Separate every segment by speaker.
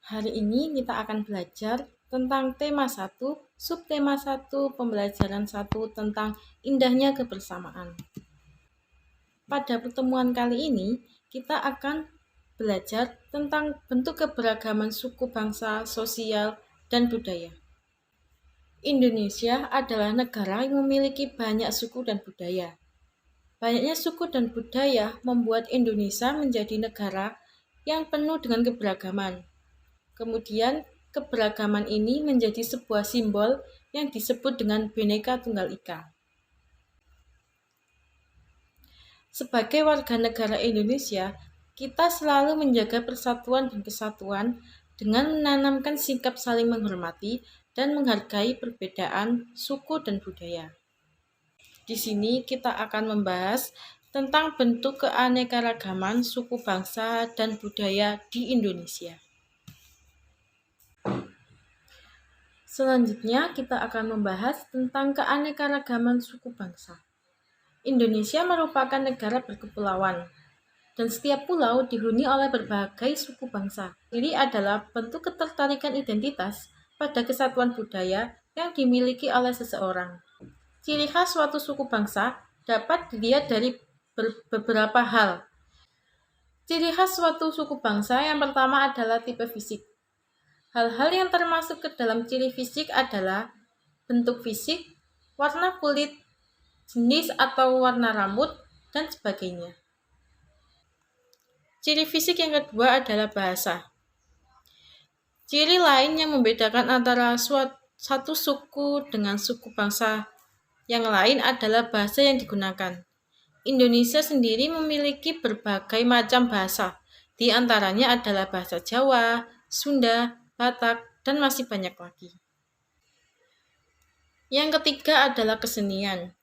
Speaker 1: Hari ini kita akan belajar tentang tema 1, subtema 1, pembelajaran 1 tentang indahnya kebersamaan. Pada pertemuan kali ini, kita akan belajar tentang bentuk keberagaman suku bangsa, sosial, dan budaya. Indonesia adalah negara yang memiliki banyak suku dan budaya. Banyaknya suku dan budaya membuat Indonesia menjadi negara yang penuh dengan keberagaman. Kemudian, keberagaman ini menjadi sebuah simbol yang disebut dengan Bhinneka Tunggal Ika. Sebagai warga negara Indonesia, kita selalu menjaga persatuan dan kesatuan dengan menanamkan sikap saling menghormati dan menghargai perbedaan suku dan budaya. Di sini kita akan membahas tentang bentuk keanekaragaman suku bangsa dan budaya di Indonesia. Selanjutnya, kita akan membahas tentang keanekaragaman suku bangsa. Indonesia merupakan negara berkepulauan, dan setiap pulau dihuni oleh berbagai suku bangsa. Ini adalah bentuk ketertarikan identitas pada kesatuan budaya yang dimiliki oleh seseorang. Ciri khas suatu suku bangsa dapat dilihat dari beberapa hal. Ciri khas suatu suku bangsa yang pertama adalah tipe fisik. Hal-hal yang termasuk ke dalam ciri fisik adalah bentuk fisik, warna kulit, jenis atau warna rambut, dan sebagainya. Ciri fisik yang kedua adalah bahasa. Ciri lain yang membedakan antara satu suku dengan suku bangsa yang lain adalah bahasa yang digunakan. Indonesia sendiri memiliki berbagai macam bahasa, di antaranya adalah bahasa Jawa, Sunda, Batak, dan masih banyak lagi. Yang ketiga adalah kesenian.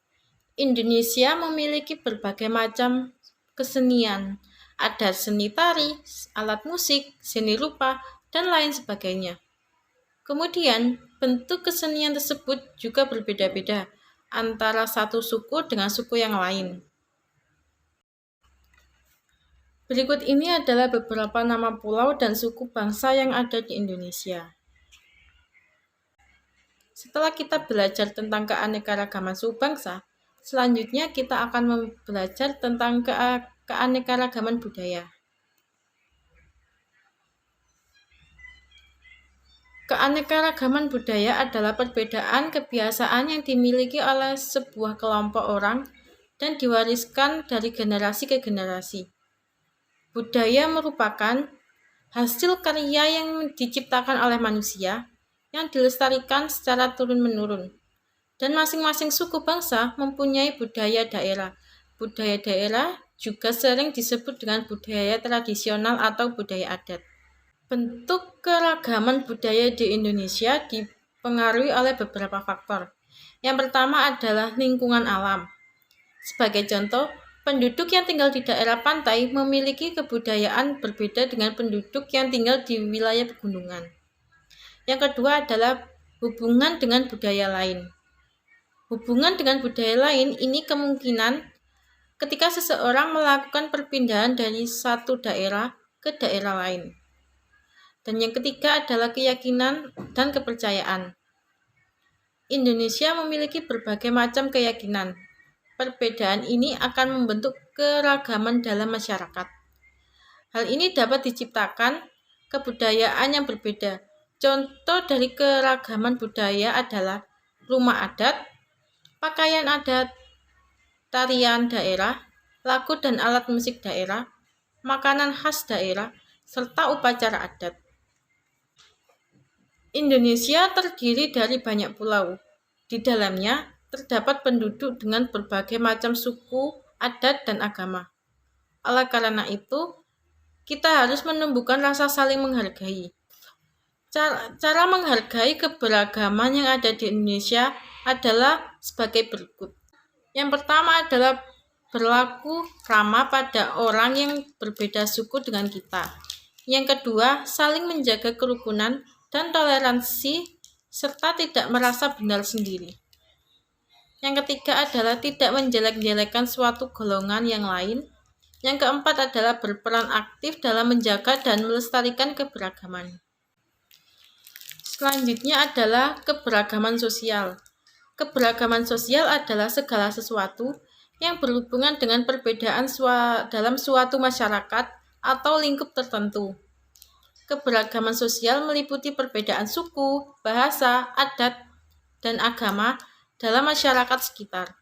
Speaker 1: Indonesia memiliki berbagai macam kesenian. Ada seni tari, alat musik, seni rupa, dan lain sebagainya. Kemudian, bentuk kesenian tersebut juga berbeda-beda antara satu suku dengan suku yang lain. Berikut ini adalah beberapa nama pulau dan suku bangsa yang ada di Indonesia. Setelah kita belajar tentang keanekaragaman suku bangsa, selanjutnya kita akan belajar tentang keanekaragaman budaya. Keanekaragaman budaya adalah perbedaan kebiasaan yang dimiliki oleh sebuah kelompok orang dan diwariskan dari generasi ke generasi. Budaya merupakan hasil karya yang diciptakan oleh manusia yang dilestarikan secara turun-menurun. Dan masing-masing suku bangsa mempunyai budaya daerah. Budaya daerah juga sering disebut dengan budaya tradisional atau budaya adat. Bentuk keragaman budaya di Indonesia dipengaruhi oleh beberapa faktor. Yang pertama adalah lingkungan alam. Sebagai contoh, penduduk yang tinggal di daerah pantai memiliki kebudayaan berbeda dengan penduduk yang tinggal di wilayah pegunungan. Yang kedua adalah hubungan dengan budaya lain. Hubungan dengan budaya lain ini kemungkinan ketika seseorang melakukan perpindahan dari satu daerah ke daerah lain. Dan yang ketiga adalah keyakinan dan kepercayaan. Indonesia memiliki berbagai macam keyakinan. Perbedaan ini akan membentuk keragaman dalam masyarakat. Hal ini dapat diciptakan kebudayaan yang berbeda. Contoh dari keragaman budaya adalah rumah adat, pakaian adat, tarian daerah, lagu dan alat musik daerah, makanan khas daerah, serta upacara adat. Indonesia terdiri dari banyak pulau. Di dalamnya terdapat penduduk dengan berbagai macam suku, adat, dan agama. Oleh karena itu, kita harus menumbuhkan rasa saling menghargai. Cara menghargai keberagaman yang ada di Indonesia adalah sebagai berikut. Yang pertama adalah berlaku ramah pada orang yang berbeda suku dengan kita. Yang kedua, saling menjaga kerukunan dan toleransi serta tidak merasa benar sendiri. Yang ketiga adalah tidak menjelek-jelekan suatu golongan yang lain. Yang keempat adalah berperan aktif dalam menjaga dan melestarikan keberagaman. Selanjutnya adalah keberagaman sosial. Keberagaman sosial adalah segala sesuatu yang berhubungan dengan perbedaan dalam suatu masyarakat atau lingkup tertentu. Keberagaman sosial meliputi perbedaan suku, bahasa, adat, dan agama dalam masyarakat sekitar.